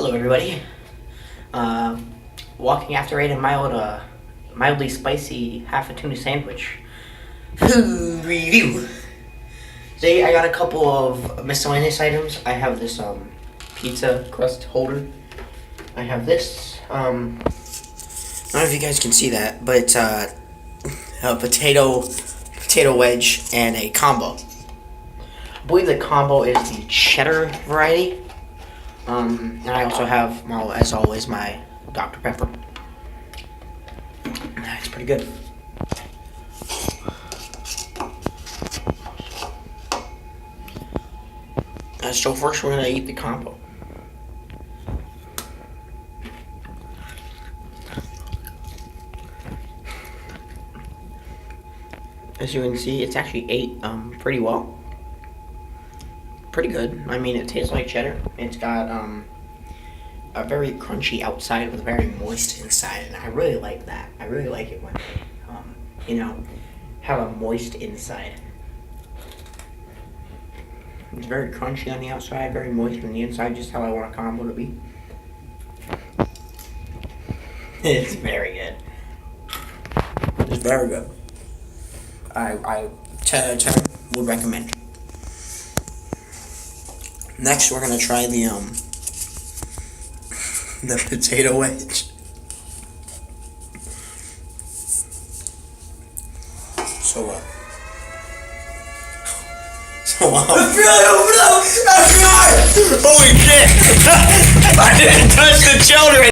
Hello everybody. Walking after ate a mildly spicy half a tuna sandwich. Food review. Today I got a couple of miscellaneous items. I have this pizza crust holder. I have this. I don't know if you guys can see that, but it's a potato wedge and a combo. I believe the combo is the cheddar variety. And I also have, well, as always, my Dr. Pepper. It's pretty good. So first we're going to eat the combo. As you can see, it's actually ate pretty well. Pretty good. I mean, it tastes like cheddar. It's got a very crunchy outside with a very moist inside, and I really like that. I really like it when they, have a moist inside. It's very crunchy on the outside, very moist on the inside, just how I want a combo to be. It's very good. It's very good. I 10 out of 10 would recommend. Next, we're gonna try the potato wedge. Holy shit! I didn't touch the children!